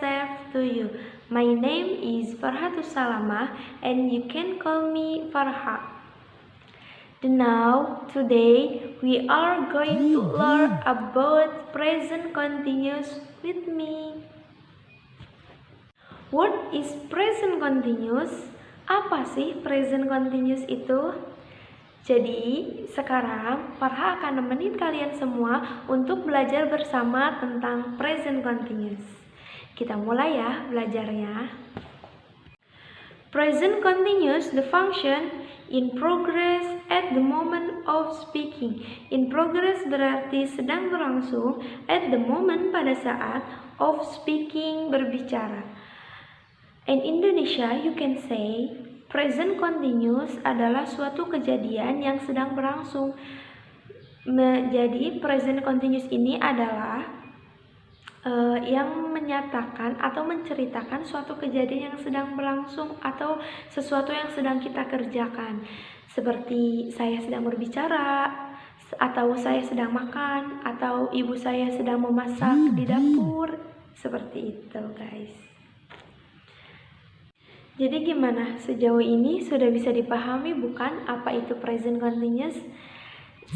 myself to you. My name is Farhatus Salamah and you can call me Farha. Now, today, we are going to learn about present continuous with me. What is present continuous? Apa sih present continuous itu? Jadi, sekarang Farha akan nemenin kalian semua untuk belajar bersama tentang present continuous. Kita mulai ya belajarnya. Present continuous, the function in progress at the moment of speaking. In progress berarti sedang berlangsung, at the moment pada saat, of speaking berbicara. In Indonesia, you can say present continuous adalah suatu kejadian yang sedang berlangsung. Jadi present continuous ini adalah yang menyatakan atau menceritakan suatu kejadian yang sedang berlangsung atau sesuatu yang sedang kita kerjakan. Seperti saya sedang berbicara, atau saya sedang makan, atau ibu saya sedang memasak di dapur. Seperti itu, guys. Jadi gimana? Sejauh ini sudah bisa dipahami bukan apa itu present continuous?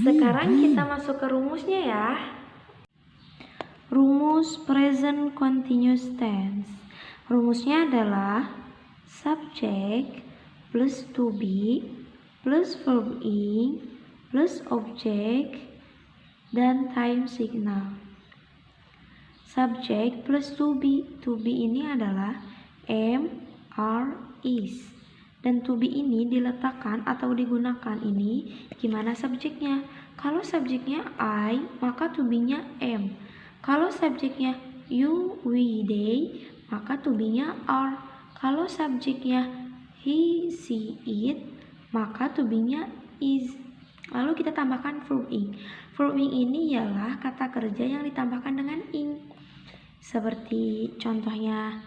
Sekarang kita masuk ke rumusnya ya. Rumus present continuous tense. Rumusnya adalah subject plus to be plus verb ing plus object dan time signal. Subject plus to be. To be ini adalah am, are, is. Dan to be ini diletakkan atau digunakan ini gimana subjeknya? Kalau subjeknya I, maka to be-nya am. Kalau subjeknya you, we, they, maka to be-nya are. Kalau subjeknya he, she, it, maka to be-nya is. Lalu kita tambahkan verb ing. Verb ing ini ialah kata kerja yang ditambahkan dengan ing. Seperti contohnya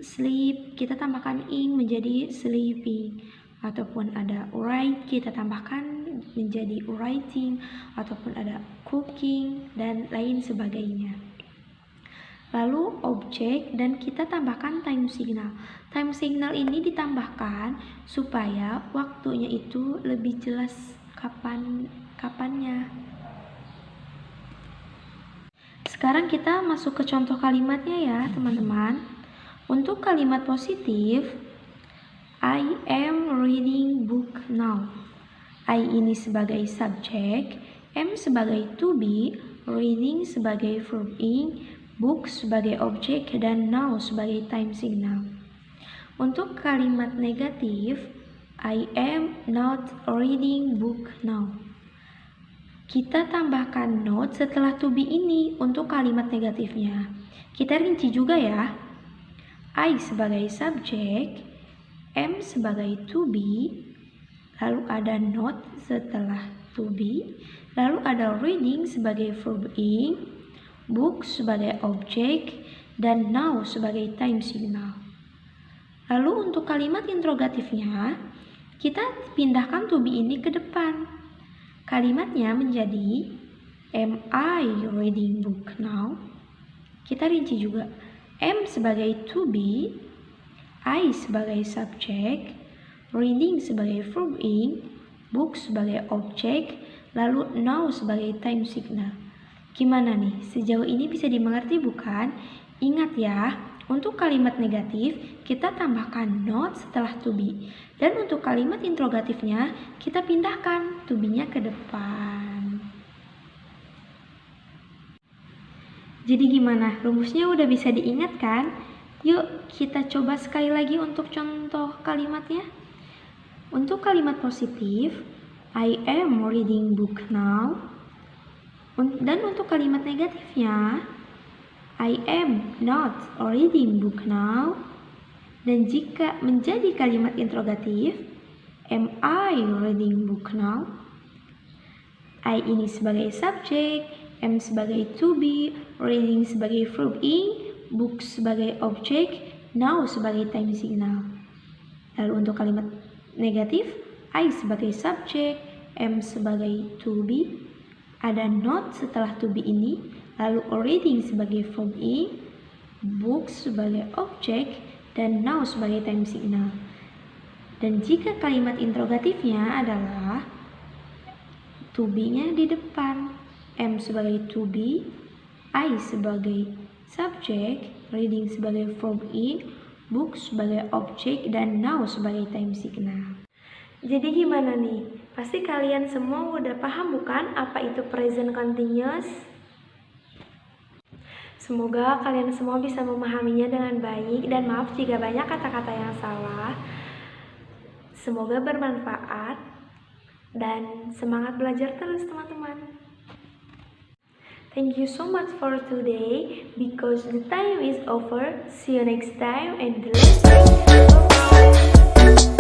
sleep, kita tambahkan ing menjadi sleeping. Ataupun ada write, kita tambahkan menjadi writing. Ataupun ada cooking dan lain sebagainya. Lalu objek dan kita tambahkan time signal. Time signal ini ditambahkan supaya waktunya itu lebih jelas kapannya. Sekarang kita masuk ke contoh kalimatnya ya teman-teman. Untuk kalimat positif, I am reading book now. I ini sebagai subjek, am sebagai to be, reading sebagai verb ing, book sebagai objek, dan now sebagai time signal. Untuk kalimat negatif, I am not reading book now. Kita tambahkan not setelah to be ini untuk kalimat negatifnya. Kita rinci juga ya. I sebagai subjek, am sebagai to be, lalu ada not setelah to be, lalu ada reading sebagai verb ing, book sebagai objek, dan now sebagai time signal. Lalu untuk kalimat interrogatifnya, kita pindahkan to be ini ke depan. Kalimatnya menjadi am I reading book now? Kita rinci juga. Am sebagai to be, I sebagai subjek, reading sebagai verb ing, book sebagai objek, lalu now sebagai time signal. Gimana nih? Sejauh ini bisa dimengerti bukan? Ingat ya, untuk kalimat negatif kita tambahkan not setelah to be. Dan untuk kalimat interrogatifnya kita pindahkan to be-nya ke depan. Jadi gimana? Rumusnya udah bisa diingat kan? Yuk kita coba sekali lagi untuk contoh kalimatnya. Untuk kalimat positif, I am reading book now. Dan untuk kalimat negatifnya, I am not reading book now. Dan jika menjadi kalimat interrogatif, am I reading book now? I ini sebagai subjek, am sebagai to be, reading sebagai verb ing, book sebagai objek, now sebagai time signal. Lalu untuk kalimat negatif, I sebagai subjek, am sebagai to be, ada not setelah to be ini, lalu reading sebagai verb ing, books sebagai objek, dan now sebagai time signal. Dan jika kalimat interrogatifnya adalah to be-nya di depan, am sebagai to be, I sebagai subjek, reading sebagai verb in, book sebagai objek, dan now sebagai time signal. Jadi gimana nih? Pasti kalian semua udah paham bukan apa itu present continuous? Semoga kalian semua bisa memahaminya dengan baik, dan maaf jika banyak kata-kata yang salah. Semoga bermanfaat dan semangat belajar terus teman-teman. Thank you so much for today because the time is over. See you next time and the lesson. Bye-bye.